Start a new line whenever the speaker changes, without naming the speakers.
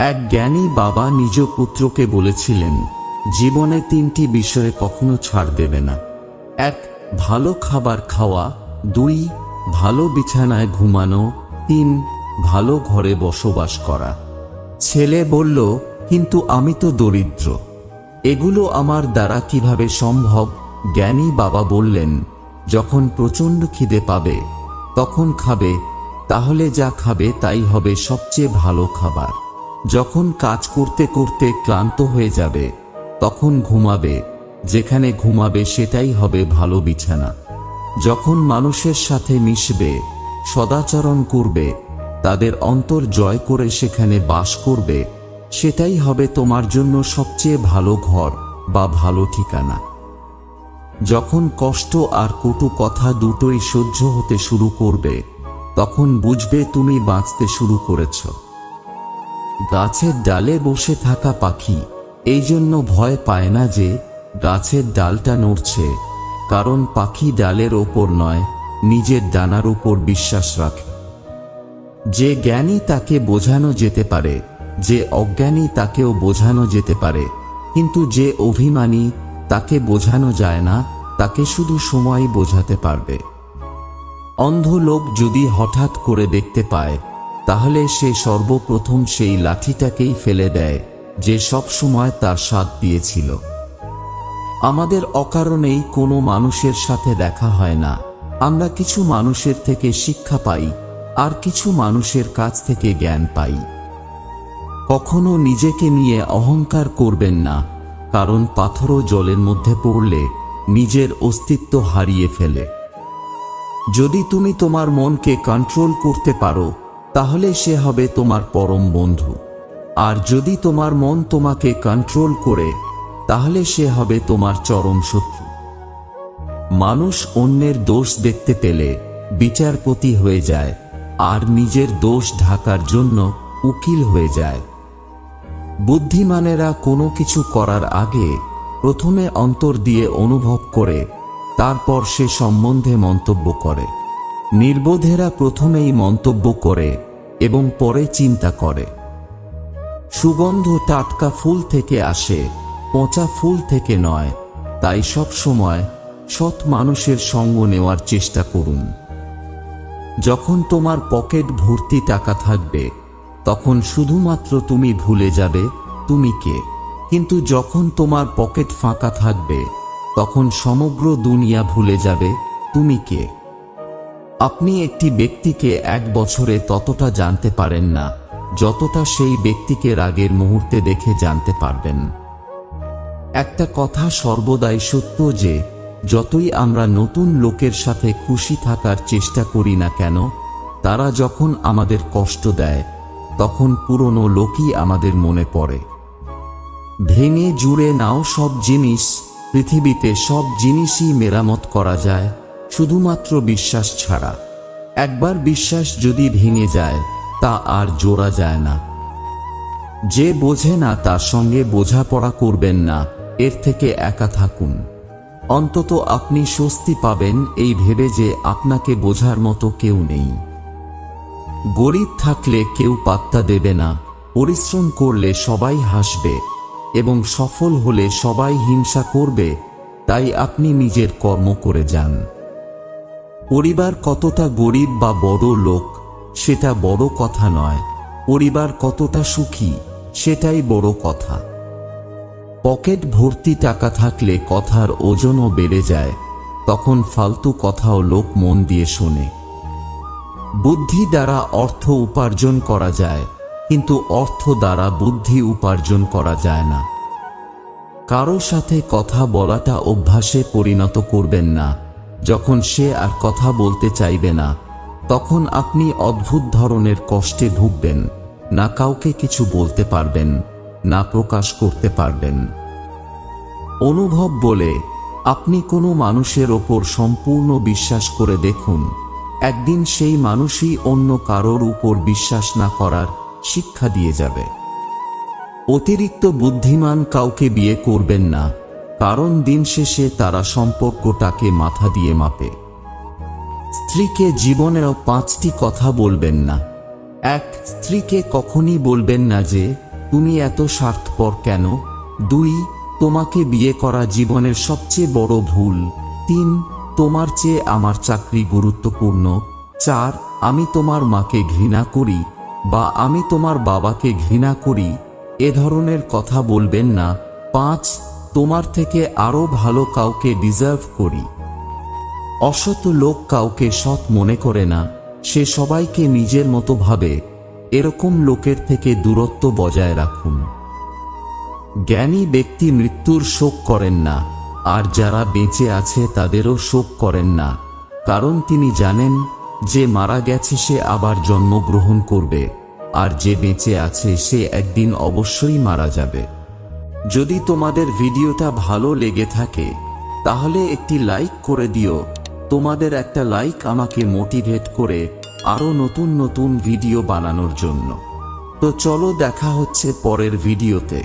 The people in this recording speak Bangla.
এক জ্ঞানী বাবা নিজ পুত্রকে বলেছিলেন, জীবনে তিনটি বিষয়ে কখনো ছাড় দেবে না। 1. ভালো খাবার খাওয়া, 2. ভালো বিছানায় ঘুমানো, 3. ভালো ঘরে বসবাস করা। ছেলে বলল, কিন্তু আমি তো দরিদ্র, এগুলো আমার দ্বারা কিভাবে সম্ভব? জ্ঞানী বাবা বললেন, যখন প্রচণ্ড খিদে পাবে তখন খাবে, তাহলে যা খাবে তাই হবে সবচেয়ে ভালো খাবার। যখন কাজ করতে করতে ক্লান্ত হয়ে যাবে তখন ঘুমাবে, যেখানে ঘুমাবে সেটাই হবে ভালো বিছানা। যখন মানুষের সাথে মিশবে, সদাচরণ করবে, তাদের অন্তর জয় করে সেখানে বাস করবে, সেটাই হবে তোমার জন্য সবচেয়ে ভালো ঘর বা ভালো ঠিকানা। যখন কষ্ট আর কটু কথা দুটোই সহ্য হতে শুরু করবে, তখন বুঝবে তুমি বাঁচতে শুরু করেছ। গাছের ডালে বসে থাকা পাখি এই জন্য ভয় পায় না যে গাছের ডালটা নড়ছে, কারণ পাখি ডালের ওপর নয়, নিজের ডানার উপর বিশ্বাস রাখে। যে জ্ঞানী তাকে বোঝানো যেতে পারে, যে অজ্ঞানী তাকেও বোঝানো যেতে পারে, কিন্তু যে অভিমানী তাকে বোঝানো যায় না, তাকে শুধু সময় বোঝাতে পারবে। অন্ধ লোক যদি হঠাৎ করে দেখতে পায়, তাহলে সে সর্বপ্রথম সেই লাঠিটাকেই ফেলে দেয় যে সব সময় তার সাথ দিয়েছিল। আমাদের অকারণেই কোনো মানুষের সাথে দেখা হয় না। আমরা কিছু মানুষের থেকে শিক্ষা পাই আর কিছু মানুষের কাছ থেকে জ্ঞান পাই। কখনো নিজেকে নিয়ে অহংকার করবেন না, কারণ পাথরও জলের মধ্যে পড়লে নিজের অস্তিত্ব হারিয়ে ফেলে। যদি তুমি তোমার মনকে কন্ট্রোল করতে পারো, তাহলে সে হবে তোমার পরম বন্ধু। আর যদি তোমার মন তোমাকে কন্ট্রোল করে, তাহলে সে হবে তোমার চরম শত্রু। মানুষ অন্যের দোষ দেখতে পেলে বিচারপতি হয়ে যায়, আর নিজের দোষ ঢাকার জন্য উকিল হয়ে যায়। বুদ্ধিমানেরা কোনো কিছু করার আগে প্রথমে অন্তর দিয়ে অনুভব করে, তারপর সে সম্বন্ধে মন্তব্য করে। নির্বোধেরা প্রথমেই মন্তব্য করে এবং পরে চিন্তা করে। সুগন্ধ টাটকা ফুল থেকে আসে, পচা ফুল থেকে নয়। তাই সব সময় সৎ মানুষের সঙ্গ নেওয়ার চেষ্টা করুন। যখন তোমার পকেট ভর্তি টাকা থাকবে, তখন শুধুমাত্র তুমি ভুলে যাবে তুমি কে। কিন্তু যখন তোমার পকেট ফাঁকা থাকবে, তখন সমগ্র দুনিয়া ভুলে যাবে তুমি কে। আপনি একটি ব্যক্তিকে 1 বছরে ততটা জানতে পারেন না যতটা সেই ব্যক্তিকে রাগের মুহূর্তে দেখে জানতে পারবেন। একটা কথা সর্বদাই সত্য যে যতই আমরা নতুন লোকের সাথে খুশি থাকার চেষ্টা করি না কেন, তারা যখন আমাদের কষ্ট দেয়, তখন পুরনো লোকই আমাদের মনে পড়ে। ভেঙে জুড়ে নাও সব জিনিস। পৃথিবীতে সব জিনিসই মেরামত করা যায়, শুধুমাত্র বিশ্বাস ছাড়া। একবার বিশ্বাস যদি ভেঙে যায়, তা আর জোড়া যায় না। যে বোঝে না তার সঙ্গে বোঝাপড়া করবেন না, এর থেকে একা থাকুন। অন্তত আপনি স্বস্তি পাবেন এই ভেবে যে আপনাকে বোঝার মতো কেউ নেই। গরিব থাকলে কেউ পাত্তা দেবে না, পরিশ্রম করলে সবাই হাসবে এবং সফল হলে সবাই হিংসা করবে। তাই আপনি নিজের কর্ম করে যান। পরিবার কতটা গরিব বা বড় লোক সেটা বড় কথা নয়, পরিবার কতটা সুখী সেটাই বড় কথা। পকেট ভর্তি টাকা থাকলে কথার ওজনও বেড়ে যায়, তখন ফালতু কথাও লোক মন দিয়ে শোনে। বুদ্ধি দ্বারা অর্থ উপার্জন করা যায়, কিন্তু অর্থ দ্বারা বুদ্ধি উপার্জন করা যায় না। কারো সাথে কথা বলাটা অভ্যাসে পরিণত করবেন না। যখন সে আর কথা বলতে চাইবে না, তখন আপনি অদ্ভুত ধরনের কষ্টে ভুগবেন। না কাউকে কিছু বলতে পারবেন, না প্রকাশ করতে পারবেন। অনুভব বলে আপনি কোনো মানুষের ওপর সম্পূর্ণ বিশ্বাস করে দেখুন, একদিন সেই মানুষই অন্য কারোর উপর বিশ্বাস না করার শিক্ষা দিয়ে যাবে। অতিরিক্ত বুদ্ধিমান কাউকে বিয়ে করবেন না, কারণ দিন শেষে তারা সম্পর্কটাকে মাথা দিয়ে মাপে। স্ত্রীকে জীবনেও 5টি কথা বলবেন না। 1. স্ত্রীকে কখনই বলবেন না যে তুমি এত স্বার্থপর কেন? 2 তোমাকে বিয়ে করা জীবনের সবচেয়ে বড় ভুল। 3 তোমার চেয়ে আমার চাকরি গুরুত্বপূর্ণ। 4 আমি তোমার মাকে ঘৃণা করি, বা আমি তোমার বাবাকে ঘৃণা করি, এ ধরনের কথা বলবেন না। 5 তোমার থেকে আরো ভালো কাউকে ডিজার্ভ করি। অসৎ লোক কাউকে সৎ মনে করে না, সে সবাইকে নিজের মতো ভাবে। এরকম লোকের থেকে দূরত্ব বজায় রাখুন। জ্ঞানী ব্যক্তি মৃত্যুর শোক করেন না, আর যারা বেঁচে আছে তাদেরও শোক করেন না, কারণ তিনি জানেন যে মারা গেছে সে আবার জন্মগ্রহণ করবে, আর যে বেঁচে আছে সে একদিন অবশ্যই মারা যাবে। যদি তোমাদের ভিডিওটা ভালো লেগে থাকে তাহলে একটি লাইক করে দিও। তোমাদের একটা লাইক আমাকে মোটিভেট করে আরো নতুন নতুন ভিডিও বানানোর জন্য। তো চলো দেখা হচ্ছে পরের ভিডিওতে।